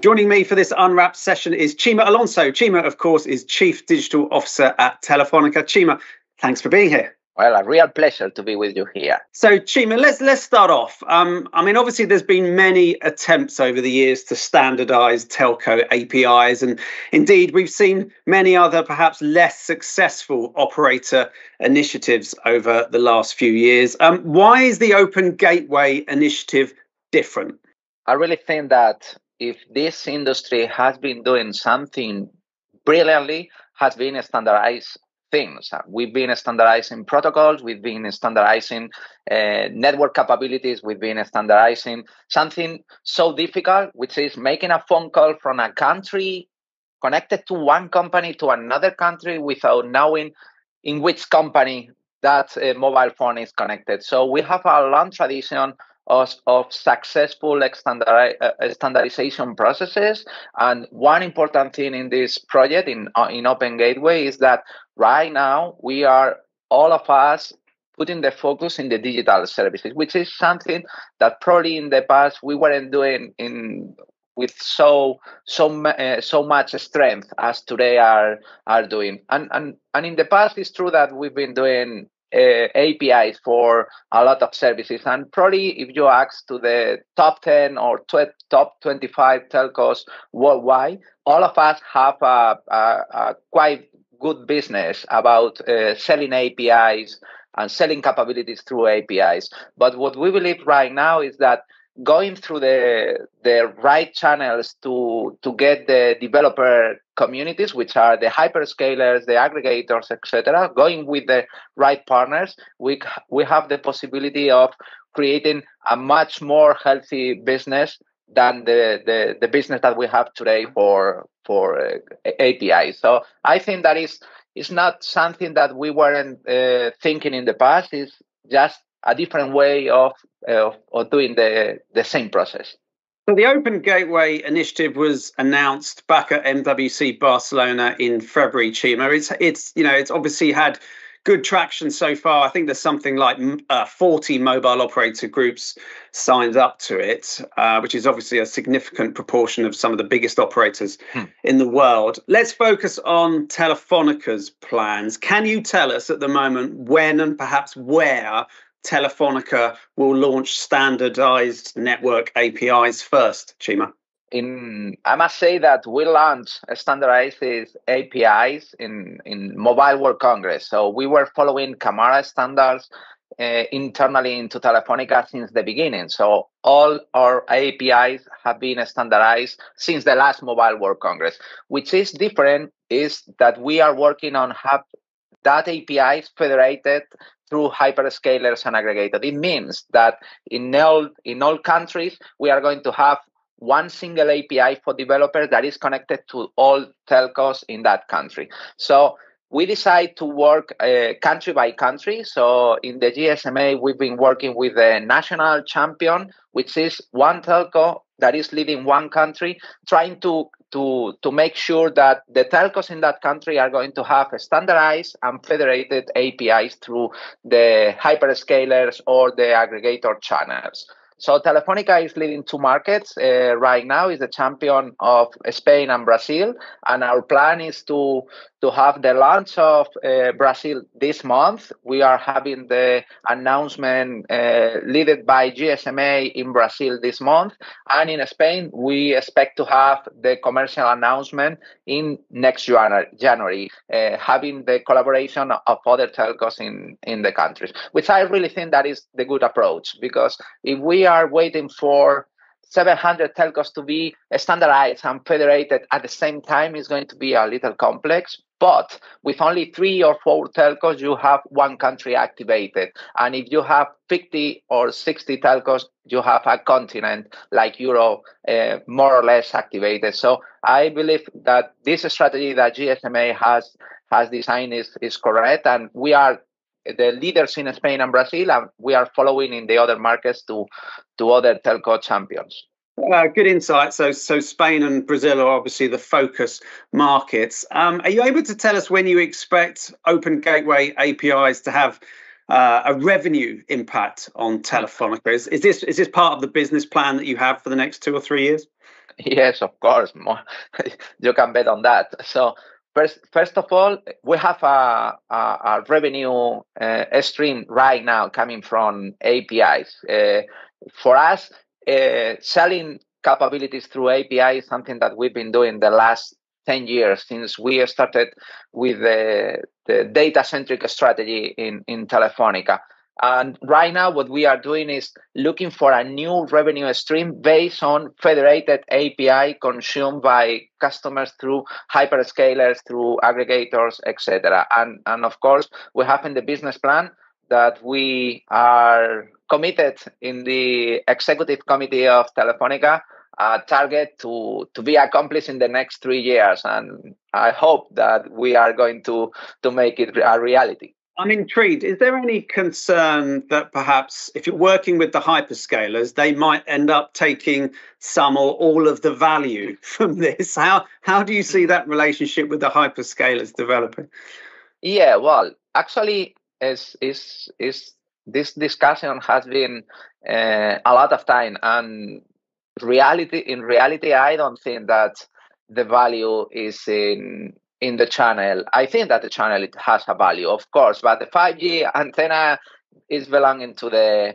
Joining me for this Unwrapped session is Chema Alonso. Chema, of course, is Chief Digital Officer at Telefonica. Chema, thanks for being here. Well, a real pleasure to be with you here. So, Chema, let's start off. Obviously, there's been many attempts over the years to standardize telco APIs, and indeed, we've seen many other, perhaps less successful operator initiatives over the last few years. Why is the Open Gateway initiative different? I really think that if this industry has been doing something brilliantly, has been standardized things. We've been standardizing protocols, we've been standardizing network capabilities, we've been standardizing something so difficult, which is making a phone call from a country connected to one company to another country without knowing in which company that mobile phone is connected. So we have a long tradition of successful standardization processes. And one important thing in this project, in Open Gateway, is that right now we are, all of us, putting the focus in the digital services, which is something that probably in the past we weren't doing with so much strength as today are doing. And in the past, it's true that we've been doing APIs for a lot of services, and probably if you ask to the top 10 or top 25 telcos worldwide, all of us have a quite good business about selling APIs and selling capabilities through APIs. But what we believe right now is that going through the right channels to get the developer communities, which are the hyperscalers, the aggregators, etc., going with the right partners, we have the possibility of creating a much more healthy business than the business that we have today for APIs. So I think that is not something that we weren't thinking in the past. It's just a different way of doing the same process. So the Open Gateway initiative was announced back at MWC Barcelona in February, Chema. It's obviously had good traction so far. I think there's something like 40 mobile operator groups signed up to it, which is obviously a significant proportion of some of the biggest operators in the world. Let's focus on Telefonica's plans. Can you tell us at the moment when and perhaps where Telefonica will launch standardized network APIs first, Chema? I must say that we launched standardized APIs in Mobile World Congress. So we were following Camara standards internally into Telefonica since the beginning. So all our APIs have been standardized since the last Mobile World Congress. Which is different is that we are working on that API is federated through hyperscalers and aggregators. It means that in all countries, we are going to have one single API for developers that is connected to all telcos in that country. So we decide to work country by country. So in the GSMA, we've been working with the national champion, which is one telco that is leading one country, trying to make sure that the telcos in that country are going to have standardized and federated APIs through the hyperscalers or the aggregator channels. So Telefonica is leading two markets right now, is the champion of Spain and Brazil. And our plan is to have the launch of Brazil this month. We are having the announcement led by GSMA in Brazil this month. And in Spain, we expect to have the commercial announcement in next January, having the collaboration of other telcos in the countries, which I really think that is the good approach, because if we are waiting for 700 telcos to be standardized and federated at the same time, is going to be a little complex. But with only 3 or 4 telcos, you have one country activated. And if you have 50 or 60 telcos, you have a continent like Europe more or less activated. So I believe that this strategy that GSMA has designed is correct. And we are the leaders in Spain and Brazil, and we are following in the other markets to other telco champions. Good insight. So Spain and Brazil are obviously the focus markets. Are you able to tell us when you expect Open Gateway APIs to have a revenue impact on Telefonica? Is this part of the business plan that you have for the next 2 or 3 years? Yes, of course. You can bet on that. So first of all, we have a revenue stream right now coming from APIs. For us, selling capabilities through API is something that we've been doing the last 10 years since we started with the data-centric strategy in Telefonica. And right now, what we are doing is looking for a new revenue stream based on federated API consumed by customers through hyperscalers, through aggregators, etc. And of course, we have in the business plan that we are committed in the executive committee of Telefonica a target to be accomplished in the next 3 years. And I hope that we are going to make it a reality. I'm intrigued. Is there any concern that perhaps if you're working with the hyperscalers, they might end up taking some or all of the value from this? How do you see that relationship with the hyperscalers developing? Yeah, well, actually, is this discussion has been a lot of time, and in reality, I don't think that the value is in the channel. I think that the channel, it has a value, of course, but the 5G antenna is belonging to the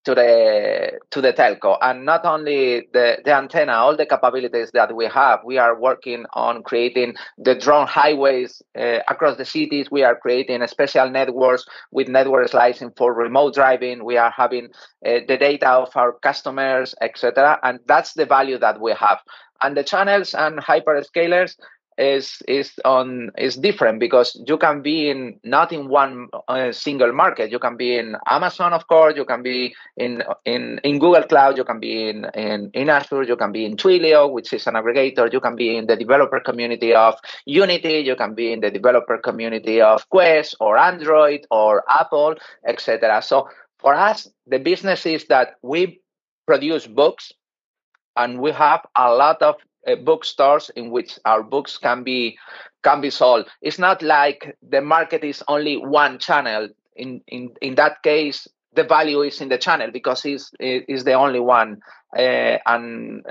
telco, and not only the antenna, all the capabilities that we have. We are working on creating the drone highways across the cities. We are creating special networks with network slicing for remote driving. We are having the data of our customers, etc. And that's the value that we have. And the channels and hyperscalers is different, because you can be not in one single market. You can be in Amazon, of course. You can be in Google Cloud. You can be in Azure. You can be in Twilio, which is an aggregator. You can be in the developer community of Unity. You can be in the developer community of Quest or Android or Apple, etc. So for us, the business is that we produce books, and we have a lot of bookstores in which our books can be sold. It's not like the market is only one channel. In that case, the value is in the channel, because it's the only one and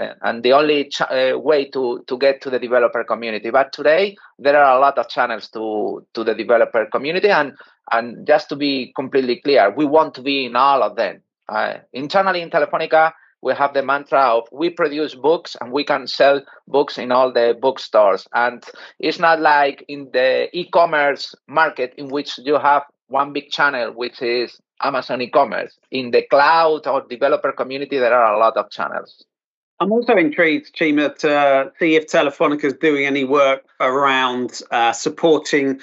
the only way to get to the developer community. But today there are a lot of channels to the developer community, and just to be completely clear, we want to be in all of them. Internally in Telefonica, we have the mantra of we produce books and we can sell books in all the bookstores. And it's not like in the e-commerce market, in which you have one big channel, which is Amazon e-commerce. In the cloud or developer community, there are a lot of channels. I'm also intrigued, Chema, to see if Telefonica is doing any work around supporting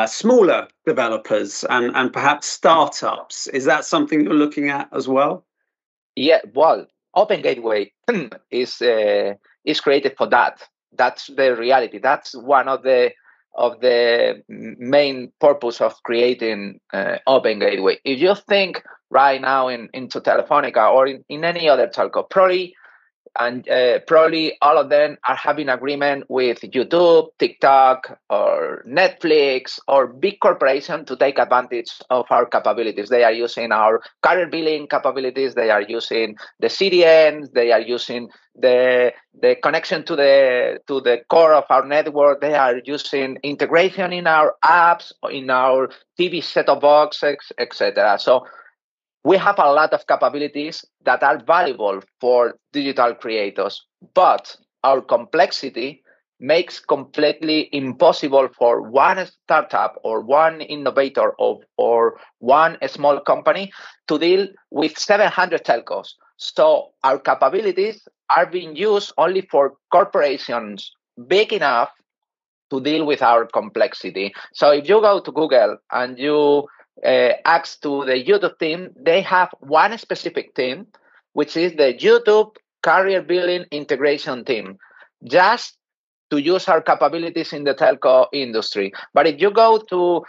smaller developers and perhaps startups. Is that something you're looking at as well? Yeah, well, Open Gateway is created for that. That's the reality. That's one of the main purpose of creating Open Gateway. If you think right now into Telefonica or in any other telco, probably all of them are having agreement with YouTube, TikTok, or Netflix, or big corporation to take advantage of our capabilities. They are using our carrier billing capabilities. They are using the CDNs. They are using the connection to the core of our network. They are using integration in our apps, in our TV set-top boxes, etc. So we have a lot of capabilities that are valuable for digital creators, but our complexity makes completely impossible for one startup or one innovator or one small company to deal with 700 telcos. So our capabilities are being used only for corporations big enough to deal with our complexity. So if you go to Google and you ask to the YouTube team, they have one specific team, which is the YouTube carrier billing integration team, just to use our capabilities in the telco industry. But if you go to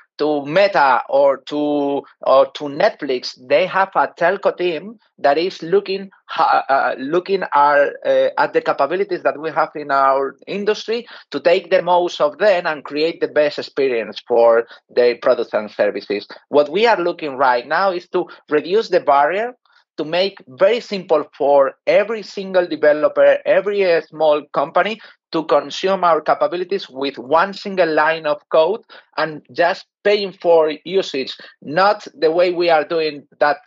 Meta or to Netflix, they have a telco team that is looking at the capabilities that we have in our industry to take the most of them and create the best experience for their products and services. What we are looking right now is to reduce the barrier to make very simple for every single developer, every small company to consume our capabilities with one single line of code and just paying for usage, not the way we are doing that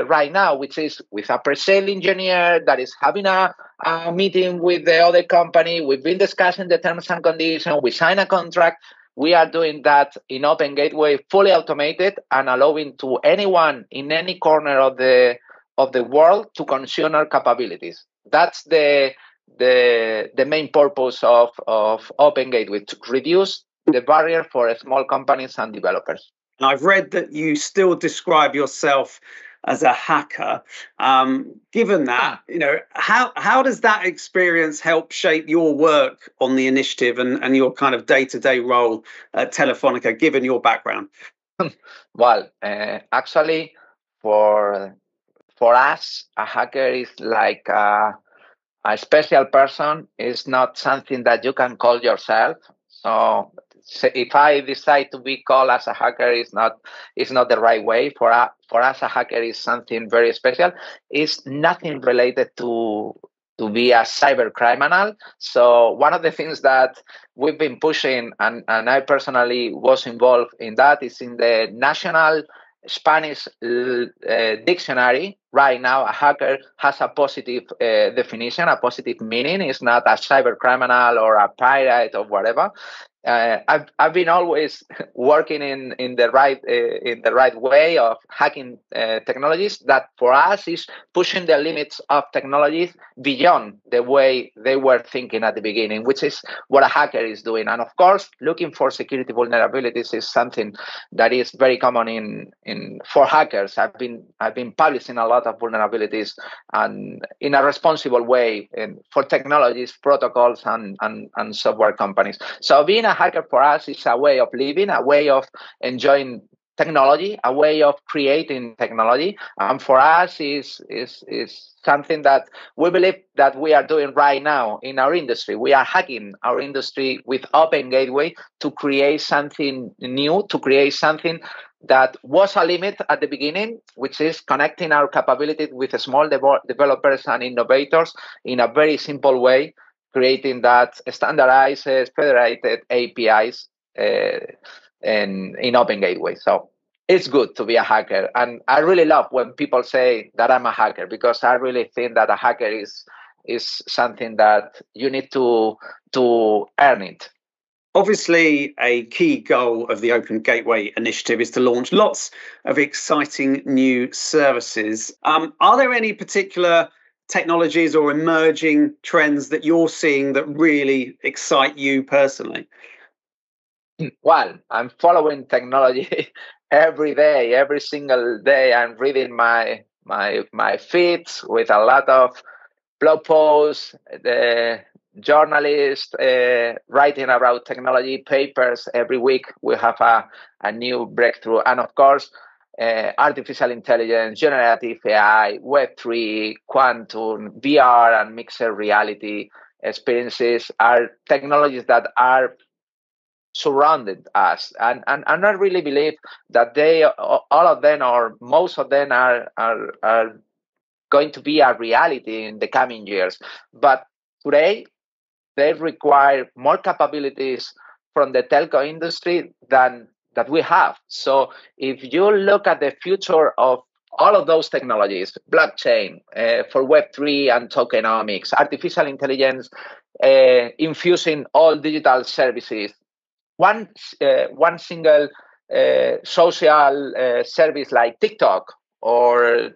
right now, which is with a pre-sale engineer that is having a meeting with the other company. We've been discussing the terms and conditions. We sign a contract. We are doing that in Open Gateway, fully automated and allowing to anyone in any corner of the world to consume our capabilities. That's the main purpose of Open Gateway, to reduce the barrier for small companies and developers. And I've read that you still describe yourself as a hacker. Given that, how does that experience help shape your work on the initiative and your kind of day-to-day role at Telefonica, given your background? Well, actually, for us, a hacker is like a special person. Is not something that you can call yourself. So if I decide to be called as a hacker, it's not the right way. For us, a hacker is something very special. It's nothing related to be a cyber criminal. So one of the things that we've been pushing, and I personally was involved in that, is in the National Spanish dictionary. Right now, a hacker has a positive definition, a positive meaning. It's not a cyber criminal or a pirate or whatever. I've been always working in the right way of hacking technologies. That for us is pushing the limits of technologies beyond the way they were thinking at the beginning, which is what a hacker is doing. And of course, looking for security vulnerabilities is something that is very common for hackers. I've been publishing a lot of vulnerabilities and in a responsible way for technologies, protocols, and software companies. So being a hacker for us is a way of living, a way of enjoying technology, a way of creating technology. And for us is something that we believe that we are doing right now in our industry. We are hacking our industry with Open Gateway to create something new, to create something that was a limit at the beginning, which is connecting our capabilities with small developers and innovators in a very simple way, creating that standardized, federated APIs in Open Gateway. So it's good to be a hacker. And I really love when people say that I'm a hacker, because I really think that a hacker is something that you need to earn it. Obviously, a key goal of the Open Gateway initiative is to launch lots of exciting new services. Are there any particular technologies or emerging trends that you're seeing that really excite you personally? Well, I'm following technology every day, every single day. I'm reading my feeds with a lot of blog posts, the journalists writing about technology papers. Every week we have a new breakthrough. And of course, artificial intelligence, generative AI, Web3, quantum, VR, and mixed reality experiences are technologies that are surrounded us. And I really believe that all of them, or most of them, are going to be a reality in the coming years. But today, they require more capabilities from the telco industry than that we have. So if you look at the future of all of those technologies, blockchain for Web3 and tokenomics, artificial intelligence infusing all digital services, one single social service like TikTok or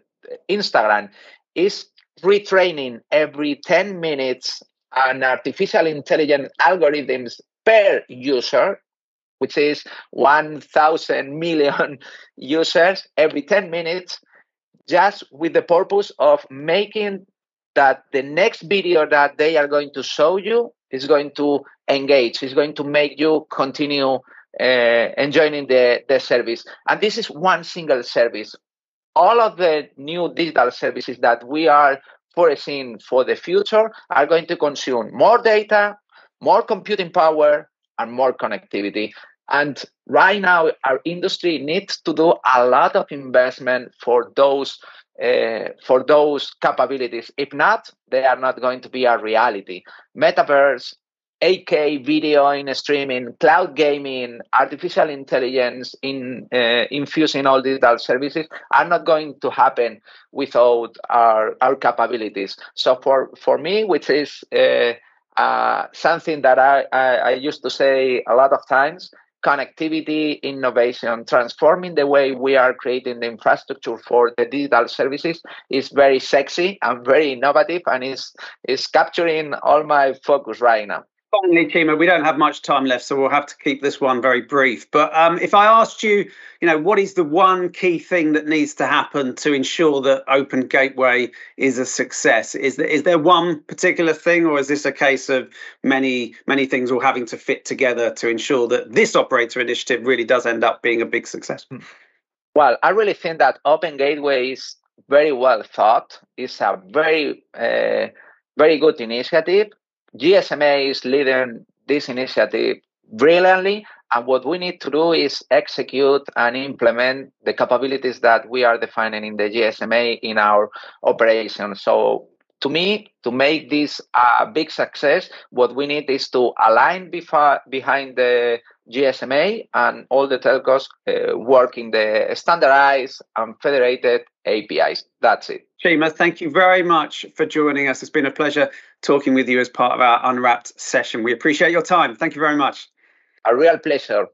Instagram is retraining every 10 minutes an artificial intelligence algorithms per user, which is 1,000 million users every 10 minutes, just with the purpose of making that the next video that they are going to show you is going to engage, is going to make you continue enjoying the service. And this is one single service. All of the new digital services that we are foreseeing for the future are going to consume more data, more computing power, and more connectivity. And right now, our industry needs to do a lot of investment for those for those capabilities. If not, they are not going to be a reality. Metaverse, 8K video in streaming, cloud gaming, artificial intelligence infusing all digital services are not going to happen without our capabilities. So for me, which is something that I used to say a lot of times, connectivity, innovation, transforming the way we are creating the infrastructure for the digital services is very sexy and very innovative, and is capturing all my focus right now. Finally, Chema, we don't have much time left, so we'll have to keep this one very brief. But if I asked you, what is the one key thing that needs to happen to ensure that Open Gateway is a success? Is there one particular thing, or is this a case of many things all having to fit together to ensure that this operator initiative really does end up being a big success? Well, I really think that Open Gateway is very well thought. It's a very, very good initiative. GSMA is leading this initiative brilliantly, and what we need to do is execute and implement the capabilities that we are defining in the GSMA in our operation. So to me, to make this a big success, what we need is to align behind the GSMA and all the telcos working the standardized and federated APIs. That's it. Chema, thank you very much for joining us. It's been a pleasure talking with you as part of our Unwrapped session. We appreciate your time. Thank you very much. A real pleasure.